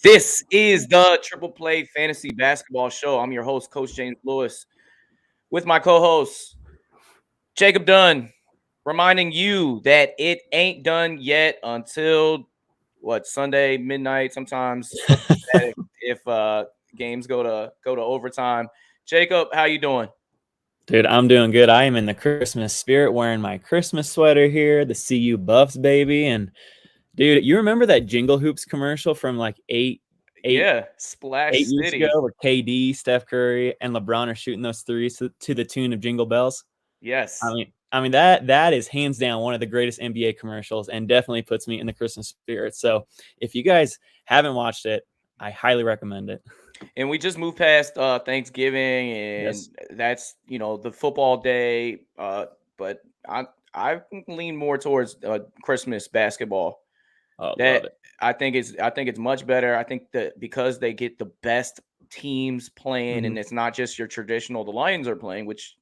This is the Triple Play Fantasy Basketball Show. I'm your host, Coach James Lewis, with my co-host, Jacob Dunn, reminding you that it ain't done yet until Sunday midnight. Sometimes if games go to overtime. Jacob, how you doing? Dude, I'm doing good. I am in the Christmas spirit, wearing my Christmas sweater here, the CU Buffs, baby. And dude, you remember that Jingle Hoops commercial from like eight Splash years ago, City. where KD, Steph Curry, and LeBron are shooting those threes to the tune of Jingle Bells? Yes. I mean that is hands down one of the greatest NBA commercials, and definitely puts me in the Christmas spirit. So if you guys haven't watched it, I highly recommend it. And we just moved past Thanksgiving, and Yes. that's the football day. But I lean more towards Christmas basketball. Oh, That love it. I think it's much better. I think that because they get the best teams playing, and Mhm. it's not just your traditional. The Lions are playing, which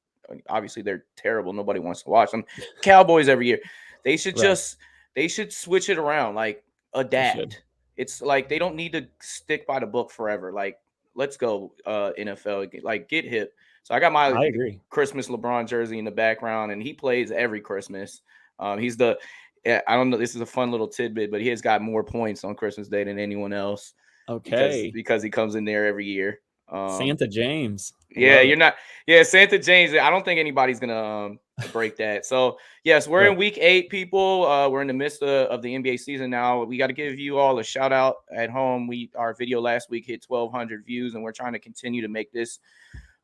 obviously they're terrible. Nobody wants to watch them. Cowboys every year. They should Right. they should switch it around, like They should. adapt. It's like they don't need to stick by the book forever. Like, let's go NFL, like get hip. So I got my I agree. Christmas LeBron jersey in the background, and he plays every Christmas. He's the I don't know. This is a fun little tidbit, but he has got more points on Christmas Day than anyone else Okay. because he comes in there every year. Santa James. Yeah, Love you're it. not. Yeah, Santa James. I don't think anybody's gonna break that. So yes, we're Right. in week 8, people. We're in the midst of the NBA season now. We got to give you all a shout out at home. Our video last week hit 1,200 views, and we're trying to continue to make this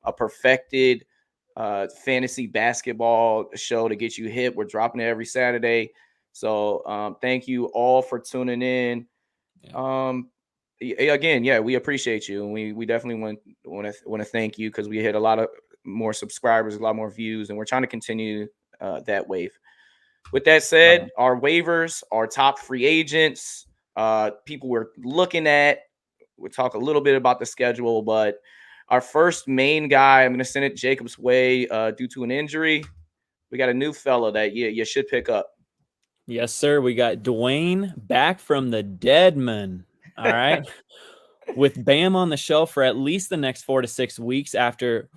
a perfected fantasy basketball show to get you hit. We're dropping it every Saturday. So thank you all for tuning in. Yeah. Again, yeah, we appreciate you, and we definitely want to thank you, because we hit a lot of more subscribers, a lot more views, and we're trying to continue that wave. With that Right on. said, our waivers, our top free agents, people we're looking at. We'll talk a little bit about the schedule, but our first main guy, I'm going to send it Jacob's way due to an injury. We got a new fella that you should pick up. Yes, sir. We got Dewayne back from the Dedmon. All right. With Bam on the shelf for at least the next 4 to 6 weeks after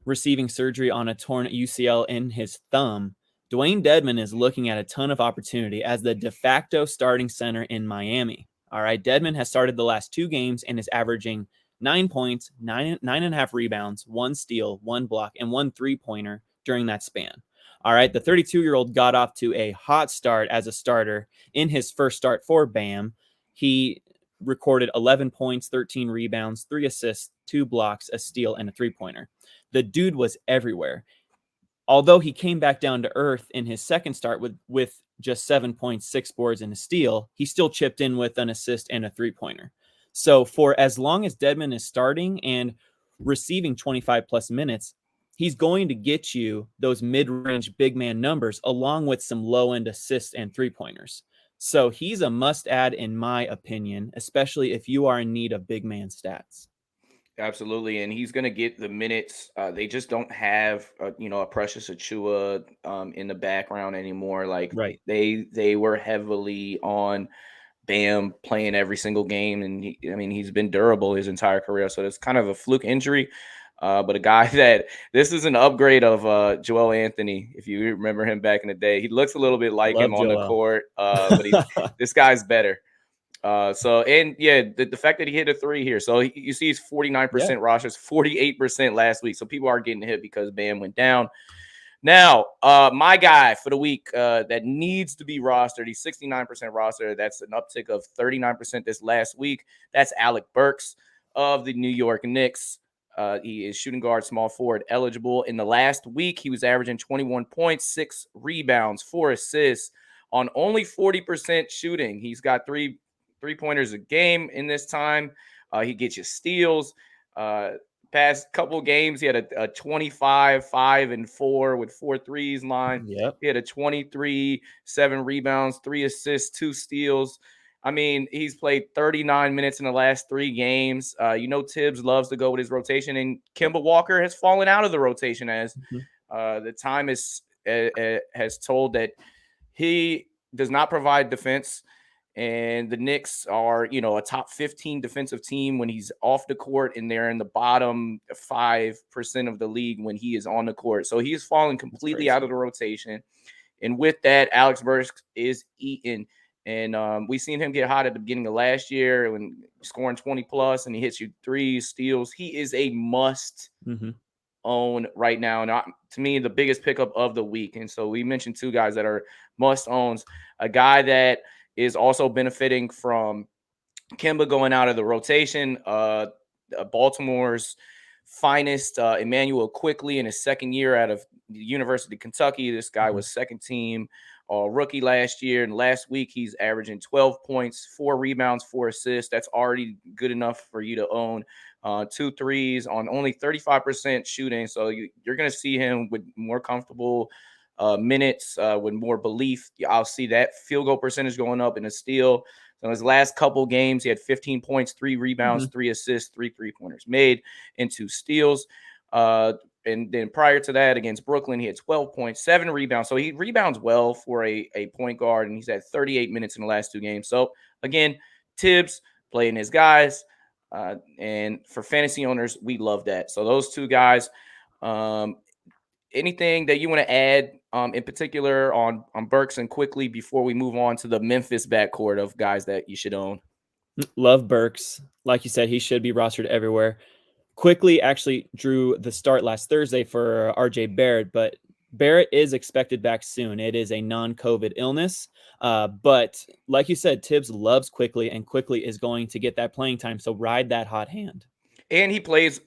receiving surgery on a torn UCL in his thumb, Dewayne Dedmon is looking at a ton of opportunity as the de facto starting center in Miami. All right. Dedmon has started the last 2 games and is averaging 9 points, 9.5 rebounds, 1 steal, 1 block, and 1 3-pointer during that span. All right. The 32-year-old got off to a hot start as a starter in his first start for Bam. He recorded 11 points, 13 rebounds, 3 assists, 2 blocks, a steal, and a 3-pointer. The dude was everywhere. Although he came back down to earth in his second start with just 7 points, 6 boards, and a steal, he still chipped in with an assist and a 3-pointer. So for as long as Dedmon is starting and receiving 25 plus minutes, he's going to get you those mid-range big man numbers along with some low-end assists and 3-pointers. So he's a must-add in my opinion, especially if you are in need of big man stats. Absolutely, and he's going to get the minutes. They just don't have a Precious Achua in the background anymore. Like Right. they were heavily on Bam playing every single game, and he's been durable his entire career. So it's kind of a fluke injury, but a guy that this is an upgrade of Joel Anthony. If you remember him back in the day, he looks a little bit like Love him on the Joel. court, but this guy's better. The fact that he hit a 3 here, so you see he's 49% rosters, 48% last week. So people are getting hit because Bam went down. Now, my guy for the week that needs to be rostered, he's 69% roster. That's an uptick of 39% this last week. That's Alec Burks of the New York Knicks. He is shooting guard, small forward eligible. In the last week, he was averaging 21 points, 6 rebounds, 4 assists on only 40% shooting. He's got 3-pointers a game in this time. He gets you steals. Past couple games, he had a 25, 5, and 4 with 4 threes line. Yep. He had a 23, 7 rebounds, 3 assists, 2 steals. I mean, he's played 39 minutes in the last 3 games. Tibbs loves to go with his rotation, and Kemba Walker has fallen out of the rotation as the time has told that he does not provide defense. And the Knicks are, a top 15 defensive team when he's off the court, and they're in the bottom 5% of the league when he is on the court. So he is falling completely out of the rotation. And with that, Alex Burks is eating. And we seen him get hot at the beginning of last year when scoring 20 plus, and he hits you 3 steals. He is a must own right now. And to me, the biggest pickup of the week. And so we mentioned 2 guys that are must owns. A guy that is also benefiting from Kemba going out of the rotation. Baltimore's finest, Immanuel Quickley, in his second year out of the University of Kentucky. This guy was second team rookie last year. And last week, he's averaging 12 points, 4 rebounds, 4 assists. That's already good enough for you to own. 2 threes on only 35% shooting. So you're going to see him with more comfortable minutes, with more belief. I'll see that field goal percentage going up in a steal. So in his last couple games, he had 15 points, 3 rebounds, 3 assists, 3 3-pointers made, and 2 steals. And then prior to that, against Brooklyn, he had 12 points, 7 rebounds. So he rebounds well for a point guard, and he's had 38 minutes in the last 2 games. So again, Tibbs playing his guys. And for fantasy owners, we love that. So those 2 guys. Anything that you want to add in particular on Burks and Quickley before we move on to the Memphis backcourt of guys that you should own? Love Burks. Like you said, he should be rostered everywhere. Quickley actually drew the start last Thursday for RJ Barrett, but Barrett is expected back soon. It is a non-COVID illness. But like you said, Tibbs loves Quickley, and Quickley is going to get that playing time. So ride that hot hand. And he plays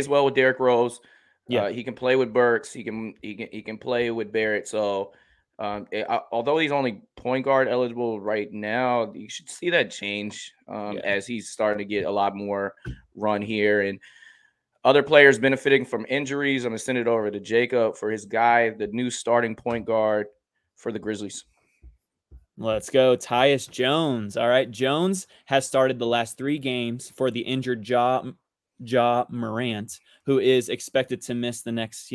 well with Derrick Rose. Yeah. He can play with Burks. He can play with Barrett. So although he's only point guard eligible right now, you should see that change as he's starting to get a lot more run here. And other players benefiting from injuries. I'm going to send it over to Jacob for his guy, the new starting point guard for the Grizzlies. Let's go. Tyus Jones. All right. Jones has started the last 3 games for the injured Ja Morant, who is expected to miss the next,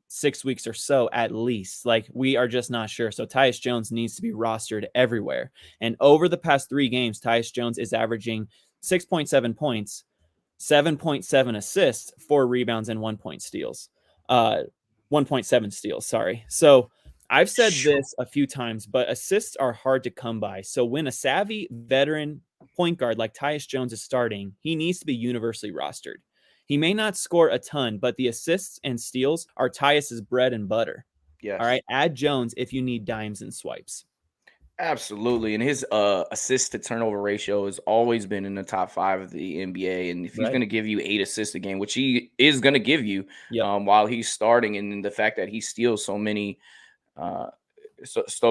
6 weeks or so at least. Like, we are just not sure. So Tyus Jones needs to be rostered everywhere. And over the past 3 games, Tyus Jones is averaging 6.7 points, 7.7 assists, 4 rebounds, and 1.7 steals. Sorry. So I've said this a few times, but assists are hard to come by. So when a savvy veteran point guard like Tyus Jones is starting, he needs to be universally rostered. He may not score a ton, but the assists and steals are Tyus's bread and butter. Yes. All right. Add Jones if you need dimes and swipes. Absolutely. And his assist to turnover ratio has always been in the top 5 of the NBA. And if he's going to give you 8 assists a game, which he is going to give you while he's starting, and the fact that he steals so many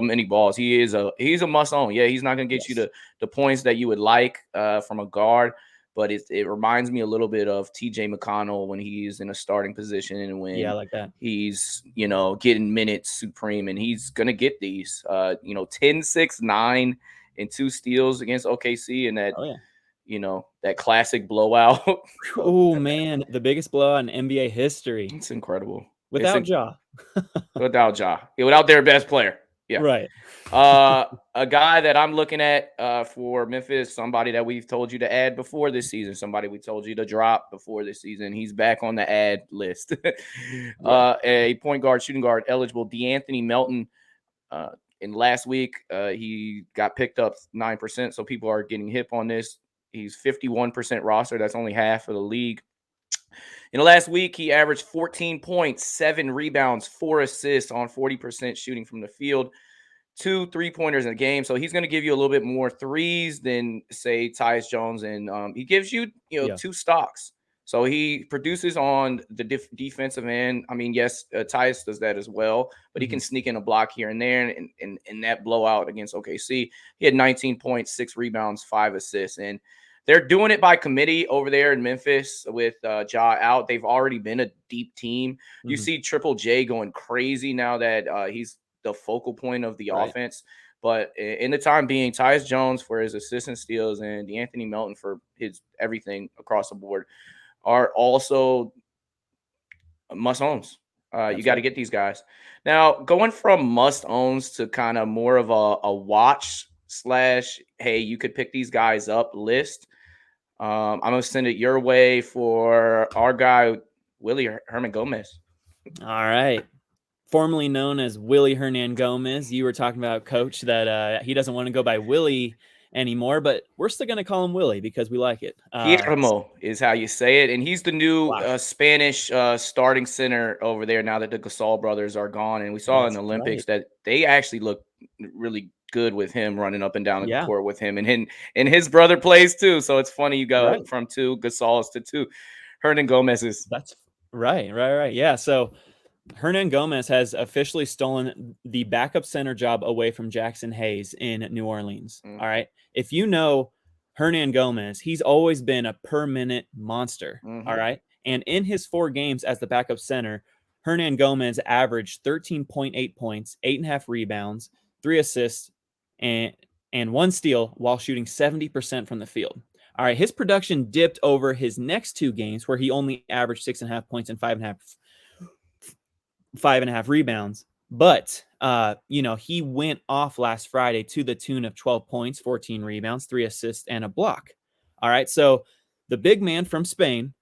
many balls, he's a must own. Yeah, he's not going to get you the points that you would like from a guard, but it reminds me a little bit of TJ McConnell when he's in a starting position, and when like that. he's getting minutes supreme, and he's going to get these 10, 6, 9 and 2 steals against OKC, and that that classic blowout. Oh man, the biggest blowout in NBA history. It's incredible. Without Ja. Without Ja. Yeah, without their best player. Yeah. Right. A guy that I'm looking at for Memphis, somebody that we've told you to add before this season, somebody we told you to drop before this season. He's back on the ad list. A point guard, shooting guard eligible, DeAnthony Melton. In last week, he got picked up 9%, so people are getting hip on this. He's 51% roster. That's only half of the league. In the last week, he averaged 14 points, 7 rebounds, 4 assists on 40% shooting from the field, 2 3-pointers in a game. So he's going to give you a little bit more threes than, say, Tyus Jones, and he gives you 2 stocks. So he produces on the defensive end. I mean, yes, Tyus does that as well, but he can sneak in a block here and there. And in that blowout against OKC, he had 19 points, 6 rebounds, 5 assists, and they're doing it by committee over there in Memphis with Ja out. They've already been a deep team. You see Triple J going crazy now that he's the focal point of the offense. But in the time being, Tyus Jones for his assists and steals, and DeAnthony Melton for his everything across the board are also must-owns. You got to get these guys. Now, going from must-owns to kind of more of a watch / hey, you could pick these guys up list. I'm gonna send it your way for our guy Willie Hernangomez. All right. Formerly known as Willie Hernangomez, you were talking about, Coach, that he doesn't want to go by Willie anymore, but we're still going to call him Willie because we like it. Guillermo is how you say it, and he's the new Wow. Spanish starting center over there now that the Gasol brothers are gone. And we saw in the Olympics that they actually look really good with him running up and down the court with him, and his brother plays too. So it's funny you go from 2 Gasols to 2 Hernangomez's. That's right. Yeah. So Hernangomez has officially stolen the backup center job away from Jackson Hayes in New Orleans. All right. If you know Hernangomez, he's always been a per minute monster. All right. And in his 4 games as the backup center, Hernangomez averaged 13.8 points, 8.5 rebounds, 3 assists, and 1 steal while shooting 70% from the field. All right. His production dipped over his next 2 games where he only averaged 6.5 points and 5.5 rebounds. But, he went off last Friday to the tune of 12 points, 14 rebounds, 3 assists, and a block. All right. So the big man from Spain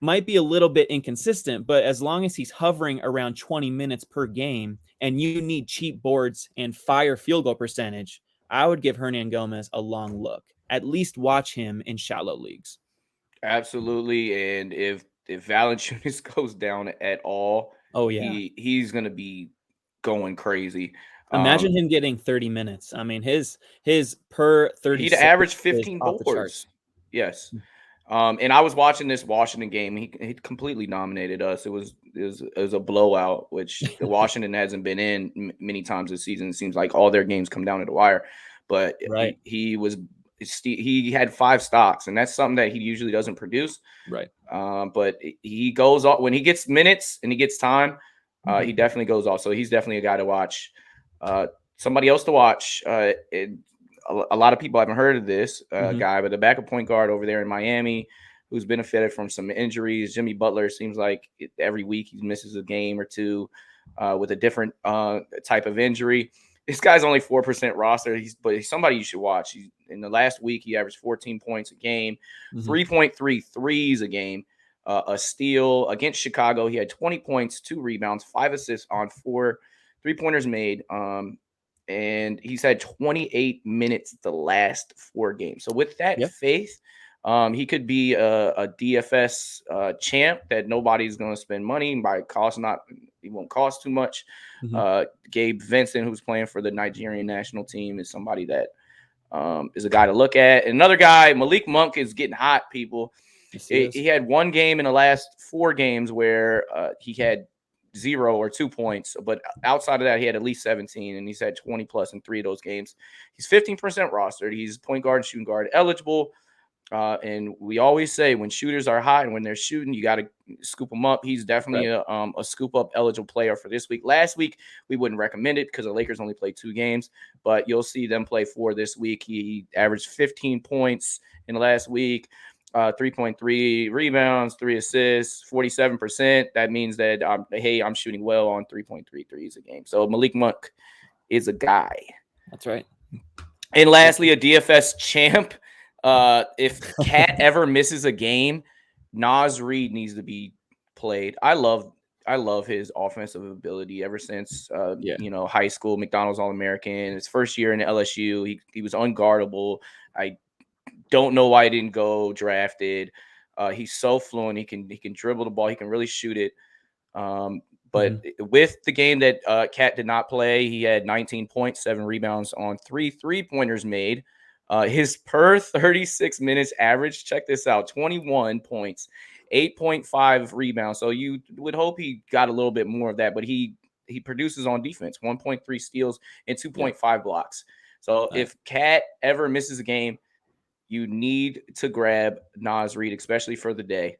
might be a little bit inconsistent, but as long as he's hovering around 20 minutes per game and you need cheap boards and fire field goal percentage, I would give Hernangomez a long look. At least watch him in shallow leagues. Absolutely. And if Valanciunas goes down at all, he's going to be going crazy. Imagine him getting 30 minutes. I mean, his per 30. He'd average 15 boards. Yes. And I was watching this Washington game. He completely dominated us. It was a blowout, which Washington hasn't been in many times this season. It seems like all their games come down to the wire. But he had 5 stocks, and that's something that he usually doesn't produce. Right. But he goes off when he gets minutes and he gets time. He definitely goes off. So he's definitely a guy to watch. Somebody else to watch. A lot of people haven't heard of this guy, but the backup point guard over there in Miami, who's benefited from some injuries. Jimmy Butler seems like every week he misses a game or 2 with a different type of injury. This guy's only 4% rostered. He's somebody you should watch. In the last week, he averaged 14 points a game, 3.3 threes a game, a steal. Against Chicago, he had 20 points, 2 rebounds, 5 assists on 4 3-pointers made. And he's had 28 minutes the last 4 games. So with that faith, he could be a DFS champ that nobody's going to spend money by cost. He won't cost too much. Gabe Vincent, who's playing for the Nigerian national team, is somebody that is a guy to look at. And another guy, Malik Monk, is getting hot, people. He had 1 game in the last 4 games where he had 0 or 2 points, but outside of that, he had at least 17, and he's had 20 plus in 3 of those games. He's 15% rostered. He's point guard and shooting guard eligible. And we always say when shooters are hot and when they're shooting, you got to scoop them up. He's definitely a scoop up eligible player for this week. Last week, we wouldn't recommend it because the Lakers only played 2 games, but you'll see them play 4 this week. He averaged 15 points in the last week, 3.3 rebounds, 3 assists, 47%. That means that, I'm shooting well on 3.3 threes a game. So Malik Monk is a guy. That's right. And lastly, a DFS champ. If Cat ever misses a game, Naz Reid needs to be played. I love his offensive ability ever since high school. McDonald's All-American. His first year in LSU, he was unguardable. I don't know why he didn't go drafted. He's so fluent. He can dribble the ball. He can really shoot it. But with the game that Cat did not play, he had 19 points, 7 rebounds on 3 3-pointers made. His per 36 minutes average, check this out, 21 points, 8.5 rebounds. So you would hope he got a little bit more of that, but he produces on defense, 1.3 steals and 2.5 blocks. So if Cat ever misses a game, you need to grab Naz Reid, especially for the day.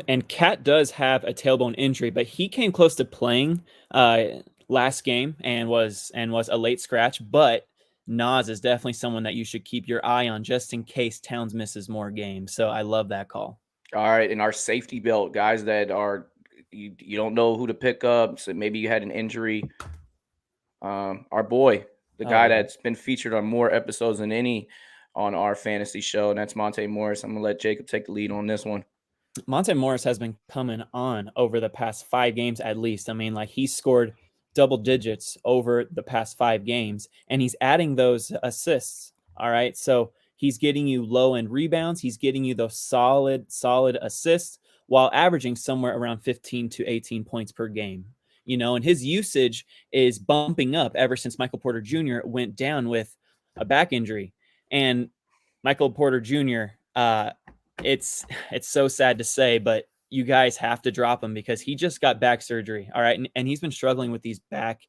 And Cat does have a tailbone injury, but he came close to playing last game and was a late scratch, but Naz is definitely someone that you should keep your eye on just in case Towns misses more games. So I love that call. All right. And our safety belt, guys that are, you don't know who to pick up. So maybe you had an injury. Our boy, the Oh guy yeah. that's been featured on more episodes than any on our fantasy show, and that's Monte Morris. I'm gonna let Jacob take the lead on this one. Monte Morris has been coming on over the past 5 games at least. I mean, like he's scored double digits over the past 5 games, and he's adding those assists. All right. So he's getting you low end rebounds. He's getting you those solid assists while averaging somewhere around 15 to 18 points per game. And his usage is bumping up ever since Michael Porter Jr. went down with a back injury. And Michael Porter Jr., it's so sad to say, but you guys have to drop him because he just got back surgery. All right. And he's been struggling with these back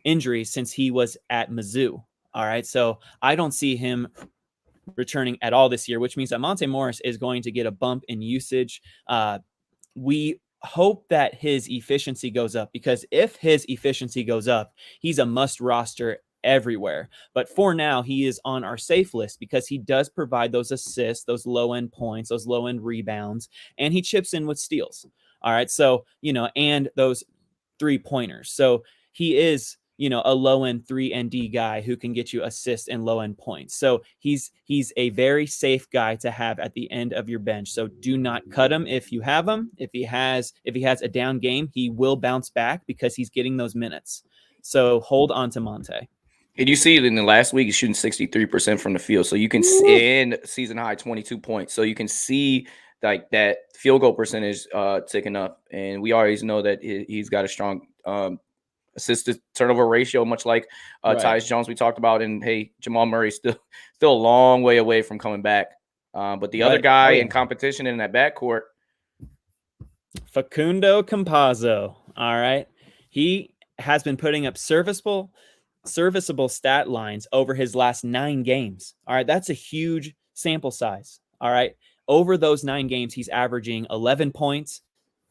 injuries since he was at Mizzou. All right. So I don't see him returning at all this year, which means that Monte Morris is going to get a bump in usage. We hope that his efficiency goes up, because if his efficiency goes up, he's a must roster everywhere. But for now, he is on our safe list because he does provide those assists, those low end points, those low end rebounds, and he chips in with steals. All right. So, and those 3-pointers. So he is, a low end 3 and D guy who can get you assists and low end points. So he's a very safe guy to have at the end of your bench. So do not cut him if you have him. If he has a down game, he will bounce back because he's getting those minutes. So hold on to Monte. And you see it in the last week, he's shooting 63% from the field. So you can see in season high 22 points. So you can see like that field goal percentage ticking up. And we always know that he's got a strong assist to turnover ratio, much like Tyus Jones we talked about. And hey, Jamal Murray still a long way away from coming back. But the other guy in competition in that backcourt, Facundo Campazzo. All right. He has been putting up serviceable stat lines over his last 9 games. All right. That's a huge sample size. All right. Over those 9 games, he's averaging 11 points,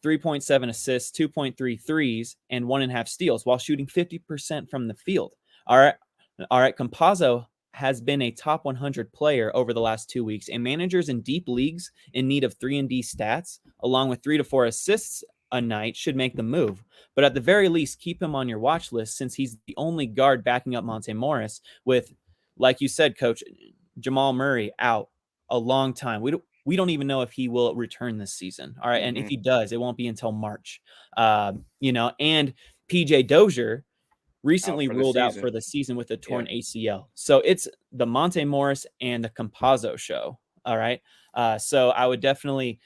3.7 assists, 2.3 threes, and 1.5 steals while shooting 50% from the field. All right. Campazzo has been a top 100 player over the last 2 weeks, and managers in deep leagues in need of 3 and D stats, along with 3 to 4 assists a night, should make the move. But at the very least, keep him on your watch list, since he's the only guard backing up Monte Morris with, like you said, Coach, Jamal Murray out a long time. We don't even know if he will return this season. All right. And if he does, it won't be until March. And PJ Dozier recently ruled out for the season with a torn ACL. So it's the Monte Morris and the Campazzo show. All right. So I would definitely,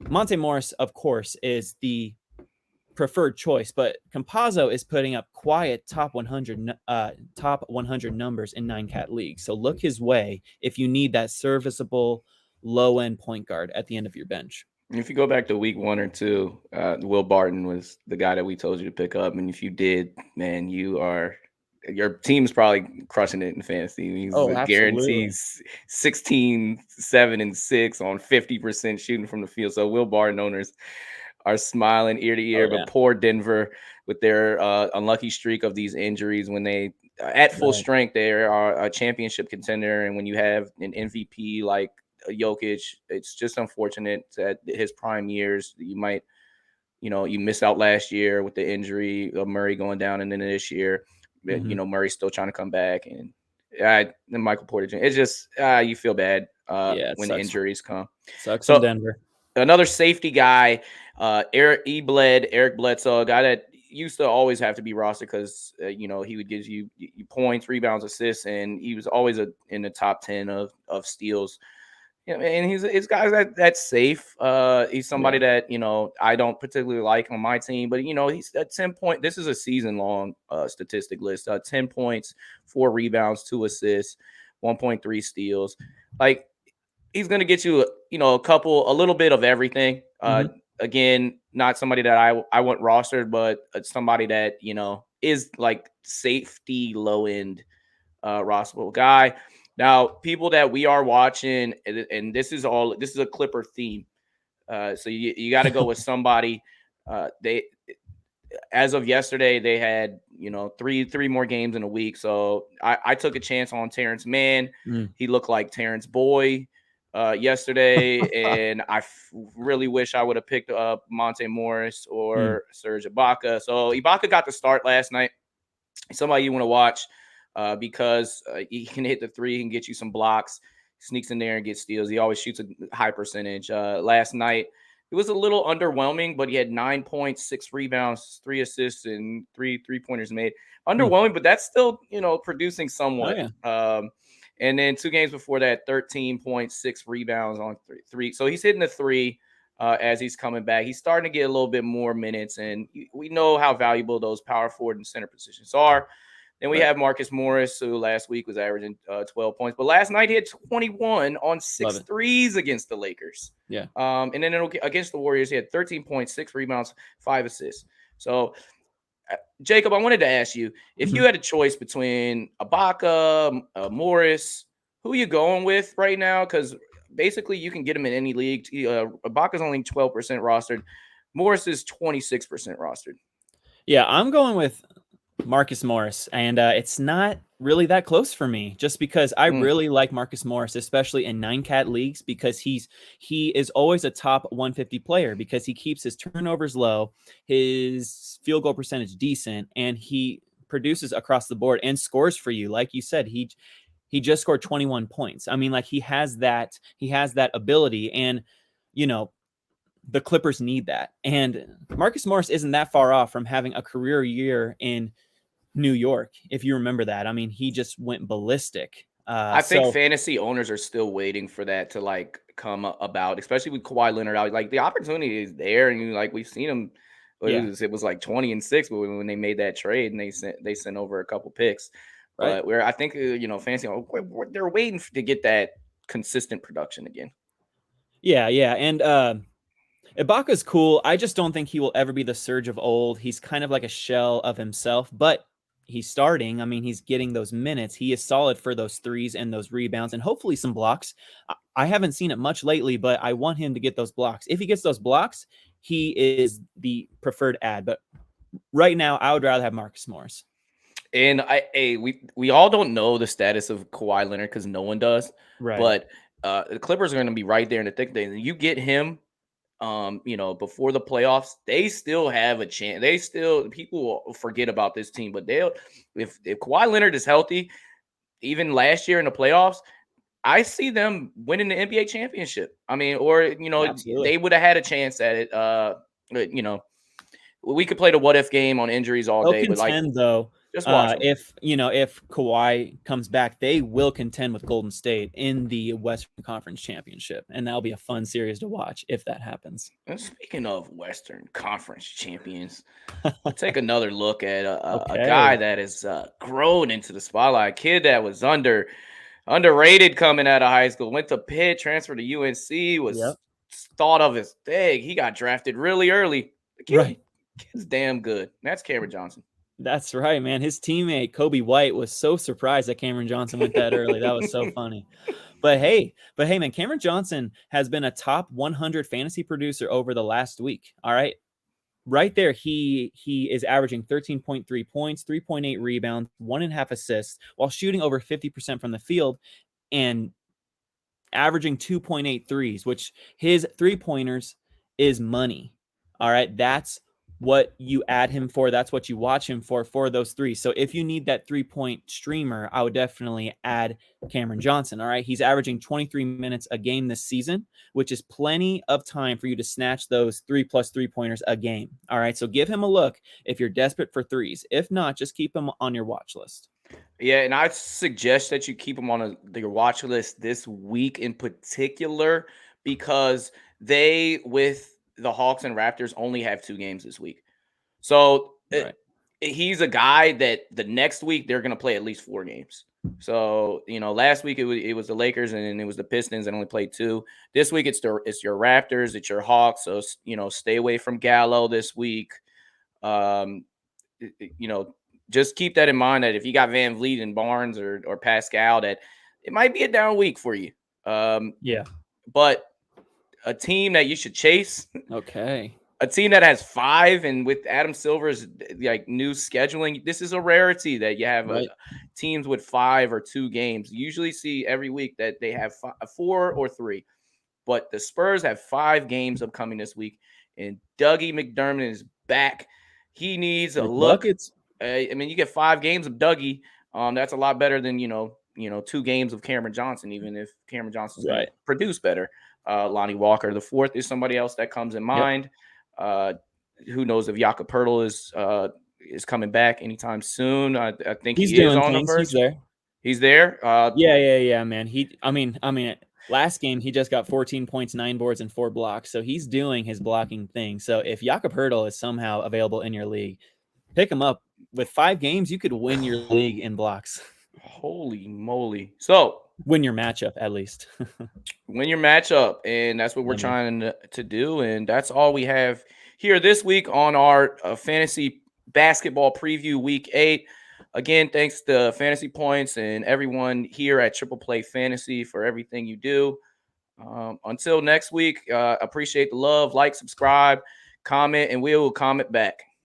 Monte Morris, of course, is the preferred choice, but Campazzo is putting up quiet top 100 numbers in 9-cat leagues. So look his way if you need that serviceable low end point guard at the end of your bench. If you go back to week 1 or 2, Will Barton was the guy that we told you to pick up. And if you did, man, your team's probably crushing it in fantasy. He's guarantees 16, 7, and 6 on 50% shooting from the field. So Will Barton owners are smiling ear to ear, but poor Denver with their unlucky streak of these injuries. When they at full strength, they are a championship contender. And when you have an MVP like Jokic, it's just unfortunate that his prime years, you might, you missed out last year with the injury of Murray going down, and then this year, Murray's still trying to come back, and then Michael Porter Jr. It's just you feel bad when injuries come. Sucks in Denver. Another safety guy, Eric Bledsoe, a guy that used to always have to be rostered because he would give you points, rebounds, assists, and he was always in the top 10 of steals. And he's guys that's safe. He's somebody that I don't particularly like on my team, but he's at 10 point. This is a season long statistic list. 10 points, 4 rebounds, 2 assists, 1.3 steals. Like, he's gonna get you a little bit of everything. Again, not somebody that I want rostered, but somebody that is like safety low end rosterable guy. Now, people that we are watching, and this is a Clipper theme. So you got to go with somebody. They, as of yesterday, they had three more games in a week. So I took a chance on Terrence Mann. He looked like Terrence Boy yesterday, and I really wish I would have picked up Monte Morris or Serge Ibaka. So Ibaka got the start last night. Somebody you want to watch. because he can hit the three, he can get you some blocks, sneaks in there and gets steals. He always shoots a high percentage. Last night, it was a little underwhelming, but he had 9 points, 6 rebounds, 3 assists, and three-pointers made. Underwhelming, but that's still, producing Oh somewhat. yeah. And then 2 games before that, 13.6 rebounds on three. So he's hitting the three as he's coming back. He's starting to get a little bit more minutes, and we know how valuable those power forward and center positions are. Then we have Marcus Morris, who last week was averaging 12 points, but last night he had 21 on 6 threes against the Lakers. Yeah. And then against the Warriors, he had 13.6 rebounds, 5 assists. So, Jacob, I wanted to ask you, if you had a choice between Ibaka, Morris, who are you going with right now? Because basically you can get him in any league. Ibaka's only 12% rostered. Morris is 26% rostered. Yeah, I'm going with Marcus Morris, and it's not really that close for me, just because I really like Marcus Morris, especially in 9-cat leagues, because he is always a top 150 player because he keeps his turnovers low, his field goal percentage decent, and he produces across the board and scores for you. Like you said, he just scored 21 points. I mean, like he has that ability, and the Clippers need that. And Marcus Morris isn't that far off from having a career year in New York, if you remember that. I mean, he just went ballistic. I think fantasy owners are still waiting for that to come about, especially with Kawhi Leonard out. Like the opportunity is there, and we've seen him. It was like 20-6 when they made that trade, and they sent over a couple picks. Right. But where I think fantasy they're waiting to get that consistent production again. Yeah, and Ibaka's cool. I just don't think he will ever be the surge of old. He's kind of like a shell of himself, but he's starting. I mean, he's getting those minutes. He is solid for those threes and those rebounds and hopefully some blocks. I haven't seen it much lately, but I want him to get those blocks. If he gets those blocks, he is the preferred ad. But right now, I would rather have Marcus Morris. And we all don't know the status of Kawhi Leonard because no one does. Right. But the Clippers are going to be right there in the thick of things. You get him, before the playoffs, they still have a chance. People will forget about this team, but if Kawhi Leonard is healthy, even last year in the playoffs, I see them winning the NBA championship. I mean, or Absolutely. they would have had a chance at it. We could play the what if game on injuries all day, but though. Just watch them. If Kawhi comes back, they will contend with Golden State in the Western Conference Championship, and that'll be a fun series to watch if that happens. And speaking of Western Conference champions, we'll take another look at a guy that has grown into the spotlight. A kid that was underrated coming out of high school, went to Pitt, transferred to UNC, was thought of as big. He got drafted really early. The kid's damn good. That's Cameron Johnson. That's right, man. His teammate, Kobe White, was so surprised that Cameron Johnson went that early. That was so funny. But hey, man, Cameron Johnson has been a top 100 fantasy producer over the last week. All right. Right there, he is averaging 13.3 points, 3.8 rebounds, 1.5 assists, while shooting over 50% from the field and averaging 2.8 threes, which his 3-pointers is money. All right. That's what you add him for. That's what you watch him for those threes. So if you need that 3-point streamer, I would definitely add Cameron Johnson. All right. He's averaging 23 minutes a game this season, which is plenty of time for you to snatch those 3+ 3-pointers a game. All right. So give him a look if you're desperate for threes. If not, just keep him on your watch list. Yeah, and I suggest that you keep him on your watch list this week in particular, because they, with the Hawks and Raptors, only have 2 games this week. So he's a guy that the next week they're going to play at least 4 games. So, last week it was the Lakers and it was the Pistons and only played 2. This week it's your Raptors, it's your Hawks. So, stay away from Gallo this week. Just keep that in mind that if you got Van Vliet and Barnes or Pascal, that it might be a down week for you. But a team that you should chase. Okay. A team that has 5, and with Adam Silver's new scheduling, this is a rarity that you have teams with 5 or 2 games. You usually see every week that they have 4 or 3, but the Spurs have 5 games upcoming this week, and Dougie McDermott is back. He needs a look. You get 5 games of Dougie. That's a lot better than 2 games of Cameron Johnson, even if Cameron Johnson's going to produce better. Lonnie Walker, the fourth, is somebody else that comes in mind. Who knows if Jakob Poeltl is coming back anytime soon? I think he's he is doing on things. the verge. He's there. He's there. Yeah, man. I mean, last game he just got 14 points, 9 boards, and 4 blocks. So he's doing his blocking thing. So if Jakob Poeltl is somehow available in your league, pick him up. With 5 games, you could win your league in blocks. Holy moly! So win your matchup at least. Win your matchup, and that's what we're trying to do. And that's all we have here this week on our fantasy basketball preview week 8. Again, thanks to Fantasy Points and everyone here at Triple Play Fantasy for everything you do. Until next week, appreciate the love. Like, subscribe, comment, and we will comment back.